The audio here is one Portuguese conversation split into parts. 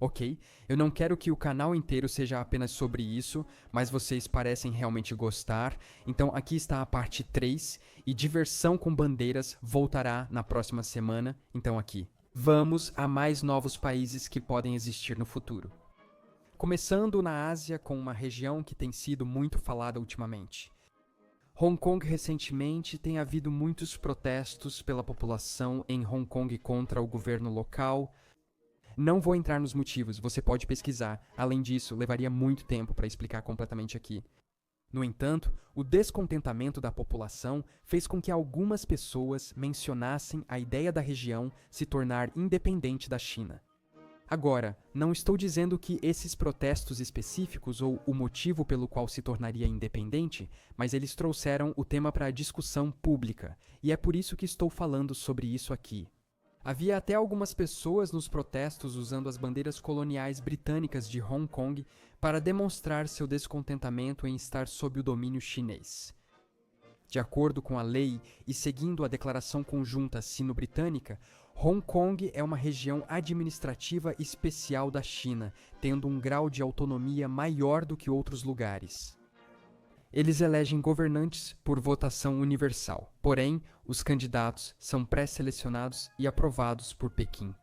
Ok? Eu não quero que o canal inteiro seja apenas sobre isso, mas vocês parecem realmente gostar. Então aqui está a parte 3 e diversão com bandeiras voltará na próxima semana. Então aqui. Vamos a mais novos países que podem existir no futuro. Começando na Ásia com uma região que tem sido muito falada ultimamente. Hong Kong recentemente tem havido muitos protestos pela população em Hong Kong contra o governo local. Não vou entrar nos motivos, você pode pesquisar. Além disso, levaria muito tempo para explicar completamente aqui. No entanto, o descontentamento da população fez com que algumas pessoas mencionassem a ideia da região se tornar independente da China. Agora, não estou dizendo que esses protestos específicos ou o motivo pelo qual se tornaria independente, mas eles trouxeram o tema para a discussão pública, e é por isso que estou falando sobre isso aqui. Havia até algumas pessoas nos protestos usando as bandeiras coloniais britânicas de Hong Kong para demonstrar seu descontentamento em estar sob o domínio chinês. De acordo com a lei e seguindo a Declaração Conjunta Sino-Britânica, Hong Kong é uma região administrativa especial da China, tendo um grau de autonomia maior do que outros lugares. Eles elegem governantes por votação universal, porém, os candidatos são pré-selecionados e aprovados por Pequim.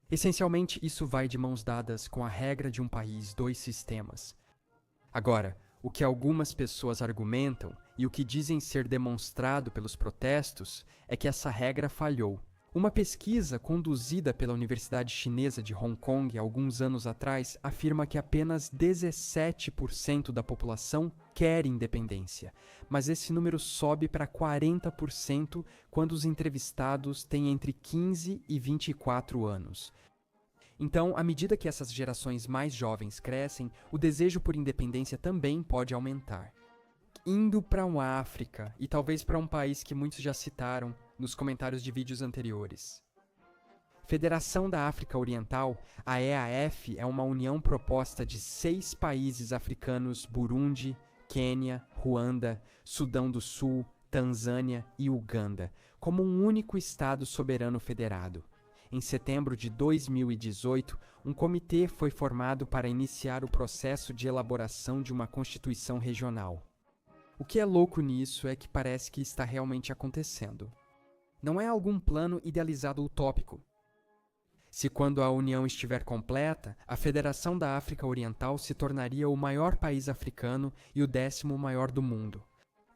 Essencialmente, isso vai de mãos dadas com a regra de um país, dois sistemas. Agora, o que algumas pessoas argumentam e o que dizem ser demonstrado pelos protestos é que essa regra falhou. Uma pesquisa conduzida pela Universidade Chinesa de Hong Kong alguns anos atrás afirma que apenas 17% da população quer independência, mas esse número sobe para 40% quando os entrevistados têm entre 15 e 24 anos. Então, à medida que essas gerações mais jovens crescem, o desejo por independência também pode aumentar. Indo para a África, e talvez para um país que muitos já citaram nos comentários de vídeos anteriores. Federação da África Oriental, a EAF, é uma união proposta de 6 países africanos: Burundi, Quênia, Ruanda, Sudão do Sul, Tanzânia e Uganda, como um único Estado soberano federado. Em setembro de 2018, um comitê foi formado para iniciar o processo de elaboração de uma constituição regional. O que é louco nisso é que parece que está realmente acontecendo. Não é algum plano idealizado utópico. Se quando a União estiver completa, a Federação da África Oriental se tornaria o maior país africano e o 10º maior do mundo.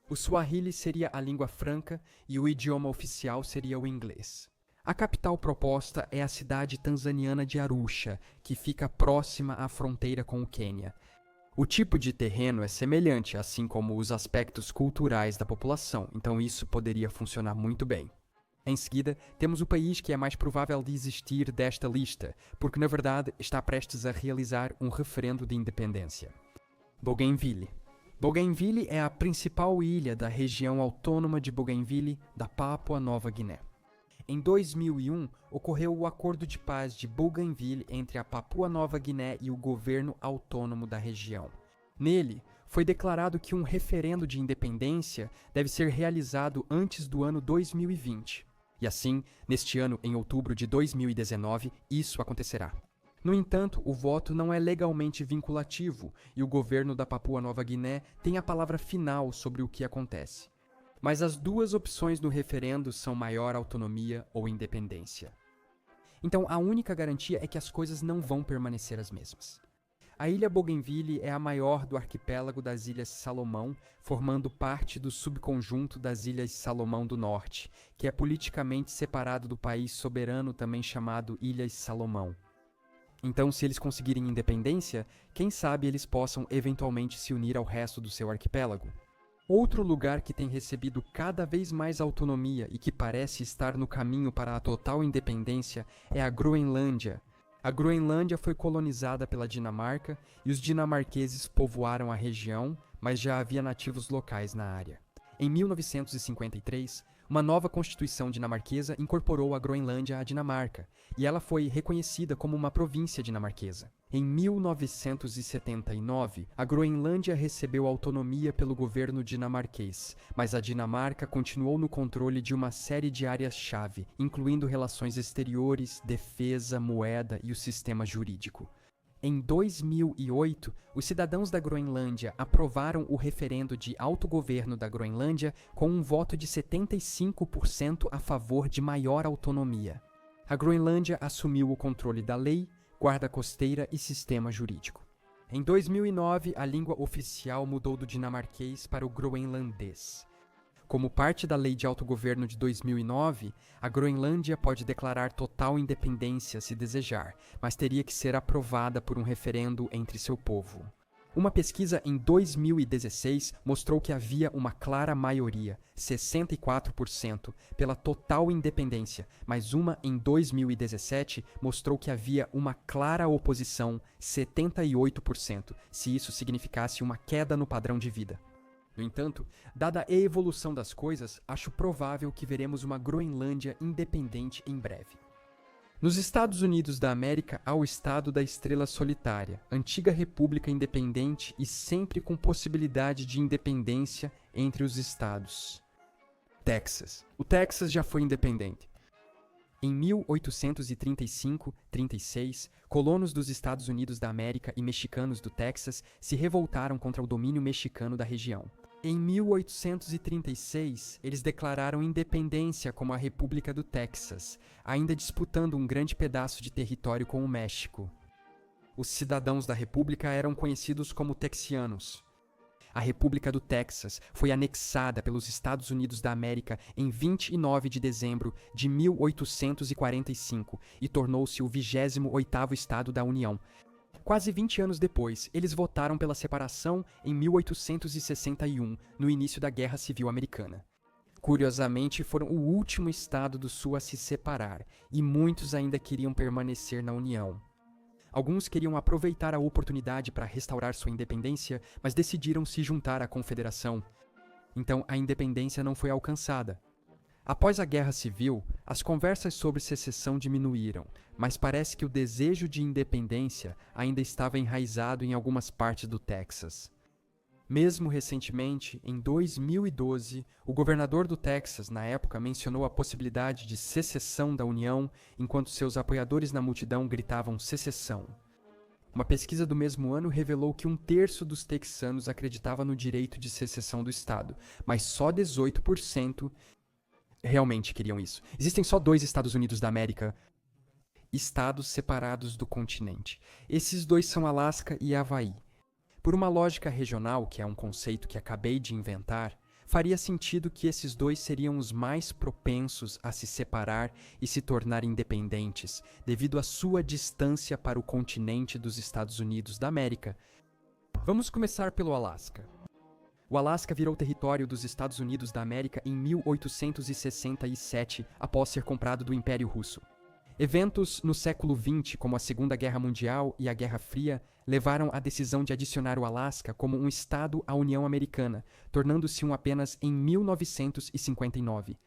O Swahili seria a língua franca e o idioma oficial seria o inglês. A capital proposta é a cidade tanzaniana de Arusha, que fica próxima à fronteira com o Quênia. O tipo de terreno é semelhante, assim como os aspectos culturais da população, então isso poderia funcionar muito bem. Em seguida, temos o país que é mais provável de existir desta lista, porque na verdade está prestes a realizar um referendo de independência. Bougainville. Bougainville é a principal ilha da região autônoma de Bougainville, da Papua Nova Guiné. Em 2001, ocorreu o Acordo de Paz de Bougainville entre a Papua Nova Guiné e o governo autônomo da região. Nele, foi declarado que um referendo de independência deve ser realizado antes do ano 2020. E assim, neste ano, em outubro de 2019, isso acontecerá. No entanto, o voto não é legalmente vinculativo e o governo da Papua Nova Guiné tem a palavra final sobre o que acontece. Mas as duas opções no referendo são maior autonomia ou independência. Então, a única garantia é que as coisas não vão permanecer as mesmas. A ilha Bougainville é a maior do arquipélago das Ilhas Salomão, formando parte do subconjunto das Ilhas Salomão do Norte, que é politicamente separado do país soberano também chamado Ilhas Salomão. Então, se eles conseguirem independência, quem sabe eles possam eventualmente se unir ao resto do seu arquipélago. Outro lugar que tem recebido cada vez mais autonomia e que parece estar no caminho para a total independência é a Groenlândia. A Groenlândia foi colonizada pela Dinamarca e os dinamarqueses povoaram a região, mas já havia nativos locais na área. Em 1953, Uma nova constituição dinamarquesa incorporou a Groenlândia à Dinamarca, e ela foi reconhecida como uma província dinamarquesa. Em 1979, a Groenlândia recebeu autonomia pelo governo dinamarquês, mas a Dinamarca continuou no controle de uma série de áreas-chave, incluindo relações exteriores, defesa, moeda e o sistema jurídico. Em 2008, os cidadãos da Groenlândia aprovaram o referendo de autogoverno da Groenlândia com um voto de 75% a favor de maior autonomia. A Groenlândia assumiu o controle da lei, guarda costeira e sistema jurídico. Em 2009, a língua oficial mudou do dinamarquês para o groenlandês. Como parte da Lei de Autogoverno de 2009, a Groenlândia pode declarar total independência se desejar, mas teria que ser aprovada por um referendo entre seu povo. Uma pesquisa em 2016 mostrou que havia uma clara maioria, 64%, pela total independência, mas uma em 2017 mostrou que havia uma clara oposição, 78%, se isso significasse uma queda no padrão de vida. No entanto, dada a evolução das coisas, acho provável que veremos uma Groenlândia independente em breve. Nos Estados Unidos da América há o estado da Estrela Solitária, antiga república independente e sempre com possibilidade de independência entre os estados. Texas. O Texas já foi independente. Em 1835-36, colonos dos Estados Unidos da América e mexicanos do Texas se revoltaram contra o domínio mexicano da região. Em 1836, eles declararam independência como a República do Texas, ainda disputando um grande pedaço de território com o México. Os cidadãos da República eram conhecidos como texianos. A República do Texas foi anexada pelos Estados Unidos da América em 29 de dezembro de 1845 e tornou-se o 28º estado da União. Quase 20 anos depois, eles votaram pela separação em 1861, no início da Guerra Civil Americana. Curiosamente, foram o último estado do Sul a se separar, e muitos ainda queriam permanecer na União. Alguns queriam aproveitar a oportunidade para restaurar sua independência, mas decidiram se juntar à Confederação. Então, a independência não foi alcançada. Após a Guerra Civil, as conversas sobre secessão diminuíram, mas parece que o desejo de independência ainda estava enraizado em algumas partes do Texas. Mesmo recentemente, em 2012, o governador do Texas, na época, mencionou a possibilidade de secessão da União, enquanto seus apoiadores na multidão gritavam secessão. Uma pesquisa do mesmo ano revelou que 1/3 dos texanos acreditava no direito de secessão do Estado, mas só 18% realmente queriam isso. Existem só 2 Estados Unidos da América, estados separados do continente. Esses 2 são Alasca e Havaí. Por uma lógica regional, que é um conceito que acabei de inventar, faria sentido que esses 2 seriam os mais propensos a se separar e se tornar independentes, devido à sua distância para o continente dos Estados Unidos da América. Vamos começar pelo Alasca. O Alasca virou território dos Estados Unidos da América em 1867, após ser comprado do Império Russo. Eventos no século XX, como a Segunda Guerra Mundial e a Guerra Fria, levaram à decisão de adicionar o Alasca como um estado à União Americana, tornando-se um apenas em 1959.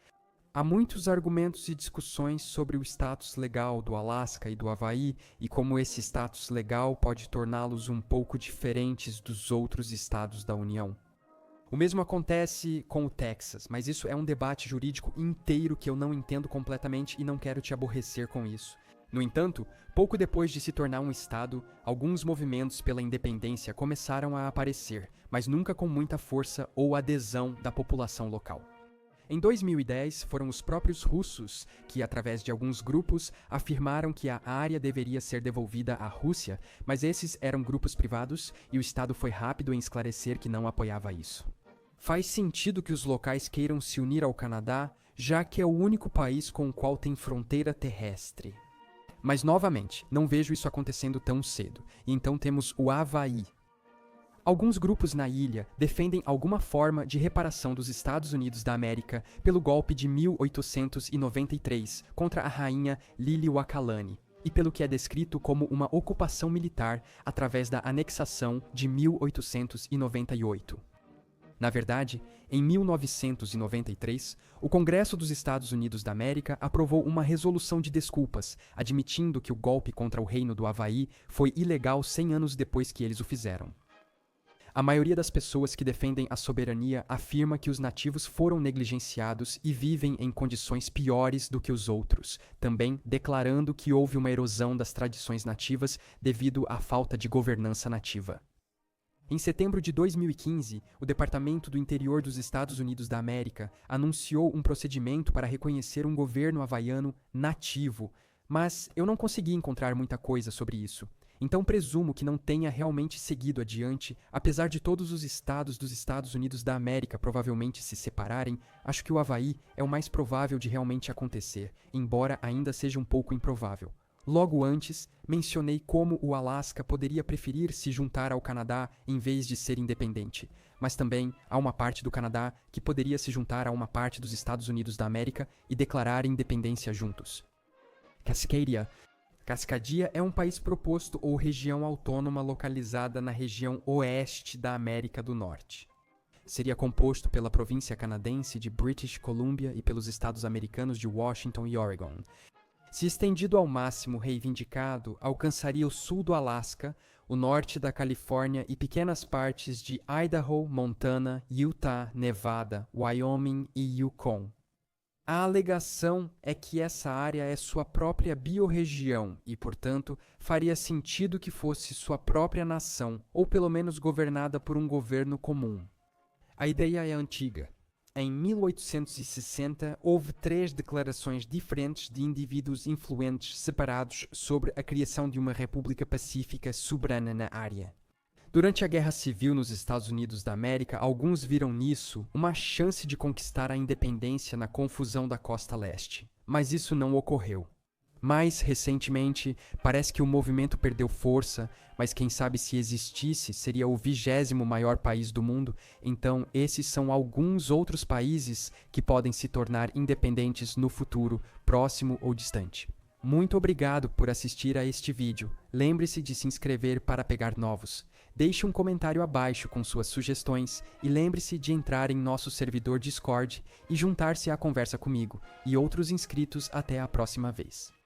Há muitos argumentos e discussões sobre o status legal do Alasca e do Havaí e como esse status legal pode torná-los um pouco diferentes dos outros estados da União. O mesmo acontece com o Texas, mas isso é um debate jurídico inteiro que eu não entendo completamente e não quero te aborrecer com isso. No entanto, pouco depois de se tornar um estado, alguns movimentos pela independência começaram a aparecer, mas nunca com muita força ou adesão da população local. Em 2010, foram os próprios russos que, através de alguns grupos, afirmaram que a área deveria ser devolvida à Rússia, mas esses eram grupos privados e o Estado foi rápido em esclarecer que não apoiava isso. Faz sentido que os locais queiram se unir ao Canadá, já que é o único país com o qual tem fronteira terrestre. Mas, novamente, não vejo isso acontecendo tão cedo, e então temos o Havaí. Alguns grupos na ilha defendem alguma forma de reparação dos Estados Unidos da América pelo golpe de 1893 contra a rainha Liliuokalani e pelo que é descrito como uma ocupação militar através da anexação de 1898. Na verdade, em 1993, o Congresso dos Estados Unidos da América aprovou uma resolução de desculpas, admitindo que o golpe contra o Reino do Havaí foi ilegal 100 anos depois que eles o fizeram. A maioria das pessoas que defendem a soberania afirma que os nativos foram negligenciados e vivem em condições piores do que os outros, também declarando que houve uma erosão das tradições nativas devido à falta de governança nativa. Em setembro de 2015, o Departamento do Interior dos Estados Unidos da América anunciou um procedimento para reconhecer um governo havaiano nativo, mas eu não consegui encontrar muita coisa sobre isso. Então presumo que não tenha realmente seguido adiante, apesar de todos os estados dos Estados Unidos da América provavelmente se separarem, acho que o Havaí é o mais provável de realmente acontecer, embora ainda seja um pouco improvável. Logo antes, mencionei como o Alasca poderia preferir se juntar ao Canadá em vez de ser independente, mas também há uma parte do Canadá que poderia se juntar a uma parte dos Estados Unidos da América e declarar independência juntos. Cascadia é um país proposto ou região autônoma localizada na região oeste da América do Norte. Seria composto pela província canadense de British Columbia e pelos estados americanos de Washington e Oregon. Se estendido ao máximo reivindicado, alcançaria o sul do Alasca, o norte da Califórnia e pequenas partes de Idaho, Montana, Utah, Nevada, Wyoming e Yukon. A alegação é que essa área é sua própria biorregião e, portanto, faria sentido que fosse sua própria nação, ou pelo menos governada por um governo comum. A ideia é antiga. Em 1860, houve 3 declarações diferentes de indivíduos influentes separados sobre a criação de uma república pacífica soberana na área. Durante a Guerra Civil nos Estados Unidos da América, alguns viram nisso uma chance de conquistar a independência na confusão da costa leste. Mas isso não ocorreu. Mais recentemente, parece que o movimento perdeu força, mas quem sabe se existisse seria o 20º maior país do mundo, então esses são alguns outros países que podem se tornar independentes no futuro, próximo ou distante. Muito obrigado por assistir a este vídeo. Lembre-se de se inscrever para pegar novos. Deixe um comentário abaixo com suas sugestões e lembre-se de entrar em nosso servidor Discord e juntar-se à conversa comigo e outros inscritos até a próxima vez.